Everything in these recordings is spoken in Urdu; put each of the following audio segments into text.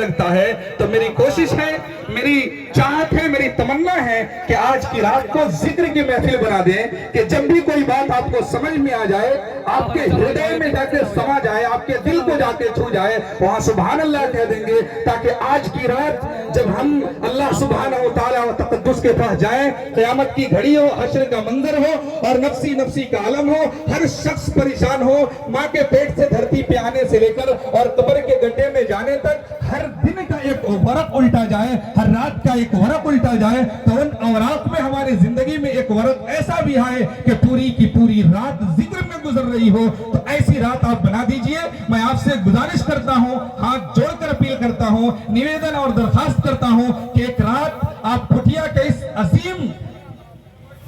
لگتا ہے تو میری کوشش ہے، میری چاہت ہے، میری تمنا ہے کہ آج کی رات کو ذکر کی محفل بنا دیں کہ جب بھی کوئی بات آپ کو سمجھ میں آ جائے، آپ کے ہردے میں جا کے سما جائے، آپ کے دل کو جا کے چھو جائے، وہاں سبحان اللہ کہہ دیں گے، تاکہ آج کی رات جب ہم اللہ سبحانہ وتعالی و تقدس کے پاس جائیں، قیامت کی گھڑی ہو، حشر کا منظر ہو اور نفسی نفسی کا عالم ہو، ہر شخص پریشان ہو، ماں کے پیٹ سے دھرتی پہ آنے سے لے کر اور قبر کے گڈھے میں جانے تک ہر دن کا ایک ورق الٹا جائے، ہر رات کا ایک ورق الٹا جائے، تو ان اوراق میں ہماری زندگی میں ایک ورق ایسا بھی آئے کہ پوری کی پوری رات ذکر میں گزر رہی ہو، تو ایسی رات آپ بنا دیجئے۔ میں آپ سے گزارش کرتا ہوں، ہاتھ جوڑ کر اپیل کرتا ہوں، نویدن اور درخواست کرتا ہوں کہ ایک رات آپ کھٹیا کے اس عظیم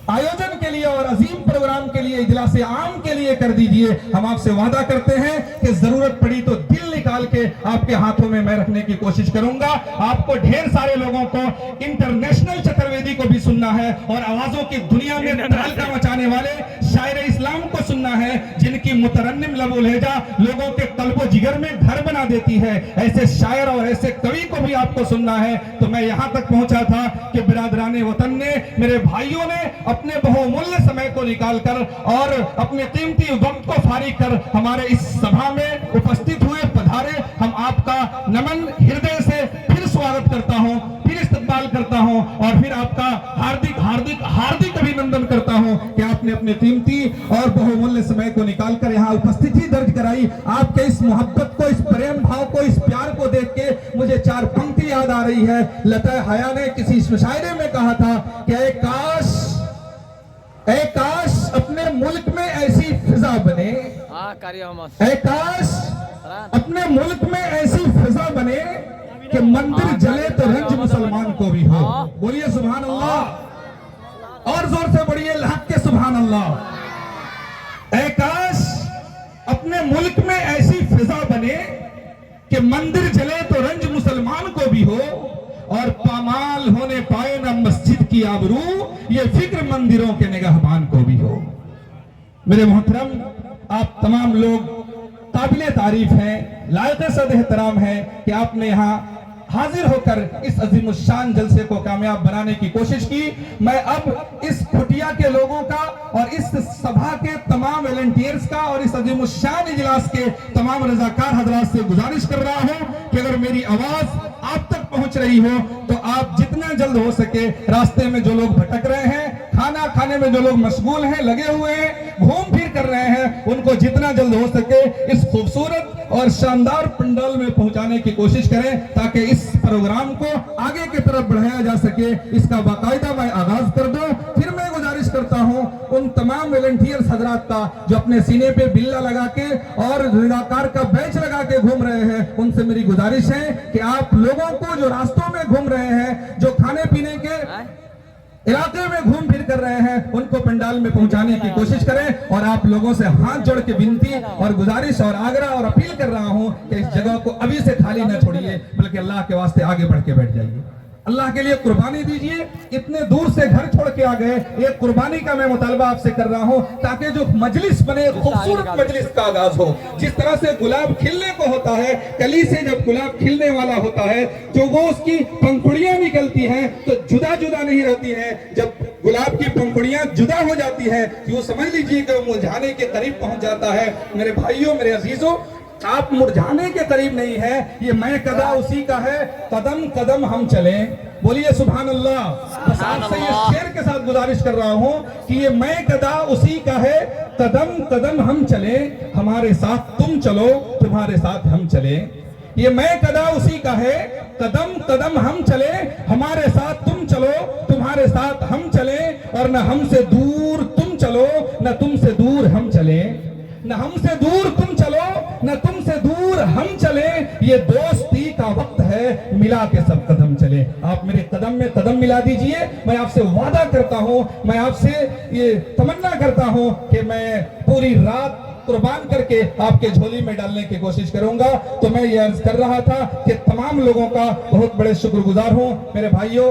آیوجن کے لیے اور عظیم پروگرام کے لیے، اجلاس عام کے لیے کر دیجئے۔ ہم آپ سے وعدہ کرتے ہیں کہ ضرورت پڑی تو دل نکال کے آپ کے ہاتھوں میں میں رکھنے کی کوشش کروں گا۔ آپ کو ڈھیر سارے لوگوں کو انٹرنیشنل چترویدی کو بھی سننا ہے اور آوازوں کی دنیا میں تہلکہ مچانے والے شاعر اسلام کو سننا ہے، جن کی مترنم لب و لہجہ لوگوں کے قلب و جگر میں گھر بنا دیتی ہے۔ ایسے شاعر اور ایسے کوی کو بھی آپ کو سننا ہے۔ تو میں یہاں تک پہنچا تھا کہ برادران وطن نے، میرے بھائیوں نے اپنے بہومولیہ سمے کو نکال کر اور اپنے قیمتی وقت کو فارغ کر ہمارے اس سبھا میں اپستھت ہوئے، پدھارے۔ ہم آپ کا نمن ہردے سے پھر سواگت کرتا ہوں، پھر استقبال کرتا ہوں اور پھر آپ کا ہاردک ابھینندن کرتا ہوں کہ آپ نے اپنے قیمتی اور بہومولیہ سمے کو نکال کر یہاں اپستھتی درج کرائی۔ آپ کے اس محبت کو، اس پریم بھاؤ کو، اس پیار کو دیکھ کے مجھے چار پنکتی یاد آ رہی ہے۔ لطع حیا نے کسی مشاعرے میں کہا تھا کہ اے کاش اپنے ملک میں ایسی فضا بنے، اے کاش اپنے ملک میں ایسی فضا بنے کہ مندر جلے تو رنج مسلمان کو بھی ہو۔ بولیے سبحان اللہ، اور زور سے بڑھیے الحق کے سبحان اللہ۔ اے کاش اپنے ملک میں ایسی فضا بنے کہ مندر جلے تو رنج مسلمان کو بھی ہو، اور پامال ہونے پائے نہ مسجد کی آبرو، یہ فکر مندروں کے نگہبان کو بھی ہو۔ میرے محترم، آپ تمام لوگ قابل تعریف ہیں، لائق صد احترام ہیں کہ آپ نے یہاں حاضر ہو کر اس عظیم الشان جلسے کو کامیاب بنانے کی کوشش کی۔ میں اب اس کھٹیا کے لوگوں کا اور اس سبھا کے تمام والنٹیئرز کا اور اس عظیم الشان اجلاس کے تمام رضاکار حضرات سے گزارش کر رہا ہوں کہ اگر میری آواز آپ تک پہنچ رہی ہو تو آپ جتنا جلد ہو سکے، راستے میں جو لوگ بھٹک رہے ہیں، کھانا کھانے میں جو لوگ مشغول ہیں، لگے ہوئے ہیں، گھوم پھر کر رہے ہیں، ان کو جتنا جلد ہو سکے اس خوبصورت اور شاندار پنڈال میں پہنچانے کی کوشش کریں تاکہ اس پروگرام کو آگے کی طرف بڑھایا جا سکے۔ اس کا باقاعدہ میں آغاز کر دوں۔ پھر میں گزارش کرتا ہوں ان تمام والنٹیئرز حضرات کا جو اپنے سینے پہ بلہ لگا کے اور رضاکار کا بیچ لگا کے گھوم رہے ہیں، ان سے میری گزارش ہے کہ آپ لوگوں کو جو راستوں میں گھوم رہے ہیں، جو کھانے پینے کے علاقے میں گھوم پھر کر رہے ہیں، ان کو پنڈال میں پہنچانے کی کوشش کریں۔ اور آپ لوگوں سے ہاتھ جوڑ کے بنتی اور گزارش اور آگرہ اور اپیل کر رہا ہوں کہ اس جگہ کو ابھی سے خالی نہ چھوڑیے، بلکہ اللہ کے واسطے آگے بڑھ کے بیٹھ جائیے، اللہ کے لیے قربانی دیجئے۔ اتنے دور سے گھر چھوڑ کے آ گئے، ایک قربانی کا میں مطالبہ آپ سے کر رہا ہوں تاکہ جو مجلس بنے، خوبصورت مجلس کا آغاز ہو۔ جس طرح سے گلاب کھلنے کو ہوتا ہے، کلی سے جب گلاب کھلنے والا ہوتا ہے جو وہ اس کی پنکھڑیاں نکلتی ہیں تو جدا جدا نہیں رہتی ہیں، جب گلاب کی پنکھڑیاں جدا ہو جاتی ہیں یوں سمجھ لیجئے کہ وہ مرجھانے کے قریب پہنچ جاتا ہے۔ میرے بھائیوں، میرے عزیزوں، آپ مرجھانے کے قریب نہیں ہے، یہ میں قدا اسی کا ہے، قدم قدم ہم چلیں۔ بولیے سبحان اللہ۔ بس آپ سے یہ شعر کے ساتھ گزارش کر رہا ہوں کہ یہ میں قدا اسی کا ہے، قدم قدم ہم چلیں، ہمارے ساتھ تم چلو، تمہارے ساتھ ہم چلیں۔ یہ میں قدا اسی کا ہے، قدم قدم ہم چلیں، ہمارے ساتھ تم چلو، تمہارے ساتھ ہم چلیں، اور نہ ہم سے دور تم چلو، نہ تم سے دور ہم چلیں، نہ ہم سے دور تم چلو، نہ تم سے دور ہم چلیں، یہ دوستی کا وقت ہے، ملا کے سب قدم چلیں۔ آپ میرے قدم میں قدم ملا دیجئے۔ میں آپ سے وعدہ کرتا ہوں، میں آپ سے یہ تمنا کرتا ہوں کہ میں پوری رات قربان کر کے آپ کے جھولی میں ڈالنے کی کوشش کروں گا۔ تو میں یہ عرض کر رہا تھا کہ تمام لوگوں کا بہت بڑے شکر گزار ہوں۔ میرے بھائیوں،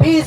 20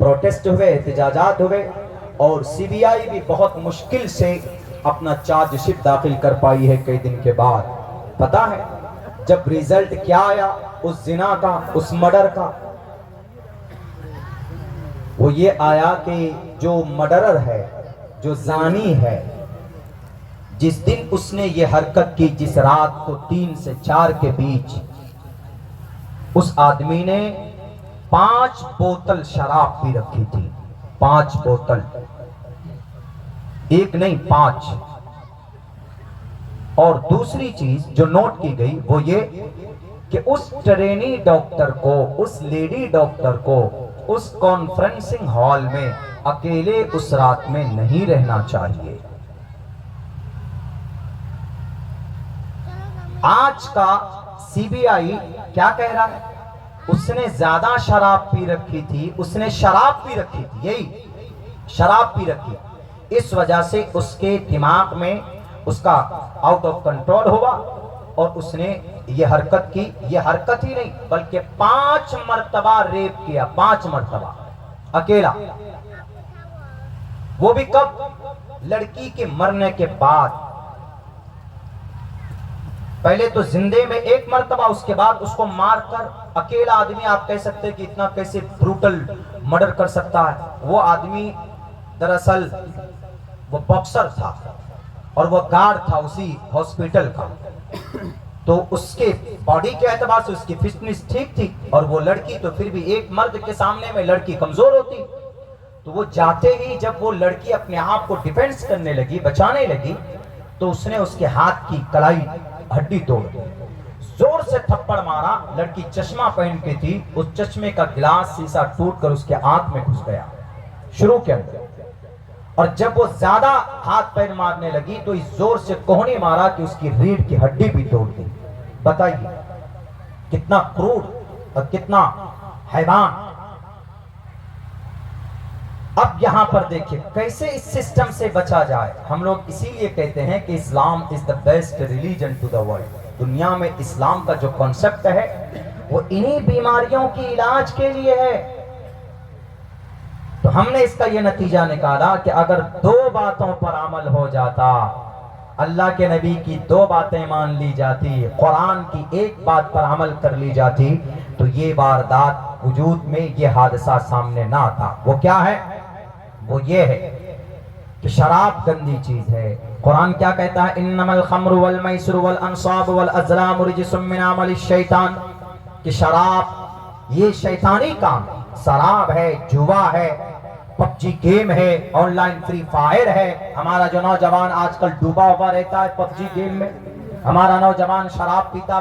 پروٹیسٹ ہوئے, احتجاجات ہوئے, اور سی بی آئی بھی بہت مشکل سے اپنا چارج شیٹ داخل کر پائی ہے کئی دن کے بعد. پتا ہے جب ریزلٹ کیا آیا اس زنا کا, اس مرڈر کا؟ وہ یہ آیا کہ جو مرڈرر ہے, جو زانی ہے, جس دن اس نے یہ حرکت کی, جس رات کو 3 سے 4 کے بیچ, اس آدمی نے 5 بوتل شراب پی رکھی تھی. 5 بوتل, ایک نہیں 5. اور دوسری چیز جو نوٹ کی گئی وہ یہ کہ اس ٹرینی ڈاکٹر کو, اس لیڈی ڈاکٹر کو اس کانفرنسنگ ہال میں اکیلے اس رات میں نہیں رہنا چاہیے. آج کا سی بی آئی کیا کہہ رہا ہے؟ اس نے زیادہ شراب پی رکھی تھی, اس نے شراب پی رکھی تھی, یہی شراب پی رکھی, اس وجہ سے اس کے دماغ میں اس کا آؤٹ آف کنٹرول ہوا اور اس نے یہ حرکت کی. یہ حرکت ہی نہیں بلکہ 5 مرتبہ ریپ کیا, 5 مرتبہ اکیلا. وہ بھی کب؟ لڑکی کے مرنے کے بعد. پہلے تو زندے میں 1 مرتبہ, اس کے بعد اس کو مار کر. اکیلا آدمی آپ کہہ سکتے ہیں کہ اتنا کیسے بروٹل مرڈر کر سکتا ہے. وہ آدمی دراصل وہ باکسر تھا اور وہ گارڈ تھا اسی ہاسپٹل کا, تو اس کے باڈی کے اعتبار سے اس کی فٹنس ٹھیک تھی, اور وہ لڑکی تو پھر بھی ایک مرد کے سامنے میں لڑکی کمزور ہوتی. تو وہ جاتے ہی جب وہ لڑکی اپنے آپ کو ڈیفینس کرنے لگی, بچانے لگی, تو اس نے اس کے ہاتھ کی کلائی ہڈی توڑ دی, زور سے تھپڑ مارا. لڑکی چشمہ پہن کے تھی, اس چشمے کا گلاس سیسا ٹوٹ کر اس کے آنکھ میں گھس گیا شروع کے اندر. اور جب وہ زیادہ ہاتھ پیر مارنے لگی تو اس زور سے کوہنی مارا کہ اس کی ریڑھ کی ہڈی بھی توڑ دی. بتائیے کتنا کروڑ اور کتنا حیوان. اب یہاں پر دیکھیں کیسے اس سسٹم سے بچا جائے. ہم لوگ اسی لیے کہتے ہیں کہ Islam is the best religion to the world. دنیا میں اسلام کا جو کانسیپٹ ہے وہ انہی بیماریوں کی علاج کے لیے ہے. تو ہم نے اس کا یہ نتیجہ نکالا کہ اگر 2 باتوں پر عمل ہو جاتا, اللہ کے نبی کی 2 باتیں مان لی جاتی, قرآن کی 1 بات پر عمل کر لی جاتی, تو یہ واردات وجود میں, یہ حادثہ سامنے نہ آتا. وہ کیا ہے؟ وہ یہ ہے کہ شراب گندی چیز ہے. قرآن کیا کہتا ہے؟ انما الخمر والمیسر والانصاب والازلام رجس من عمل الشیطان. کہ شراب یہ شیطانی کام, شراب ہے, جوا ہے, پب جی گیم ہے, آن لائن فری فائر ہے. ہمارا جو نوجوان آج کل ڈوبا ہوا رہتا ہے پب جی گیم میں. ہمارا نوجوان شراب پیتا,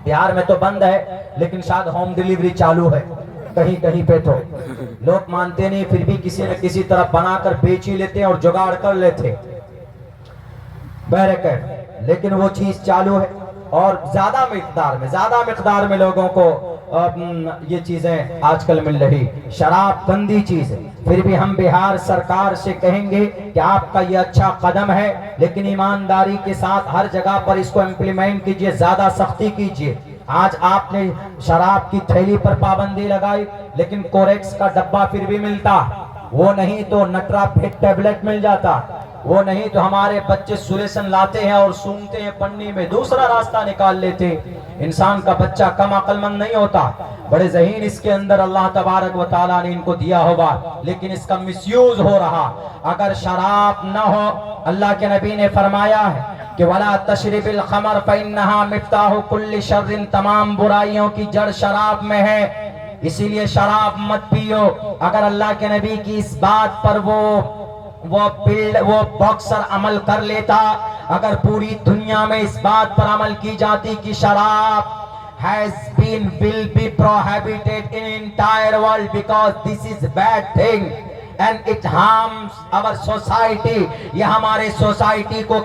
بہار میں تو بند ہے لیکن شاید ہوم ڈیلیوری چالو ہے کہیں کہیں پہ. تو لوگ مانتے نہیں, پھر بھی کسی نہ کسی طرح بنا کر بیچ ہی لیتے ہیں اور جگاڑ کر لیتے بہرکیف. لیکن وہ چیز چالو ہے اور زیادہ مقدار میں لوگوں کو یہ چیزیں آج کل مل رہی. شراب گندی چیز ہے. پھر بھی ہم بہار سرکار سے کہیں گے کہ آپ کا یہ اچھا قدم ہے, لیکن ایمانداری کے ساتھ ہر جگہ پر اس کو امپلیمنٹ کیجئے, زیادہ سختی کیجئے. آج آپ نے شراب کی تھیلی پر پابندی لگائی, لیکن کوریکس کا ڈبہ پھر بھی ملتا, وہ نہیں تو نٹرا پھٹ ٹیبلٹ مل جاتا, وہ نہیں تو ہمارے بچے سولیشن لاتے ہیں اور سونگتے ہیں پنی میں, دوسرا راستہ نکال لیتے. انسان کا بچہ کم عقل مند نہیں ہوتا, بڑے ذہین اس کے اندر اللہ تبارک و تعالیٰ نے ان کو دیا ہوگا, لیکن اس کا مس یوز ہو رہا. اگر شراب نہ ہو, اللہ کے نبی نے فرمایا ہے کہ وَلَا تَشْرِبِ الْخَمَرَ فَإِنَّهَا مِفْتَاحُ كُلِّ شَرٍ, تمام برائیوں کی جڑ شراب میں ہے, اسی لیے شراب مت پیو. اگر اللہ کے نبی کی اس بات پر وہ باکسر عمل کر لیتا, اگر پوری دنیا میں اس بات پر عمل کی جاتی کہ شراب will be prohibited in entire world because this is bad thing and it harms our society, یہ ہمارے سوسائٹی کو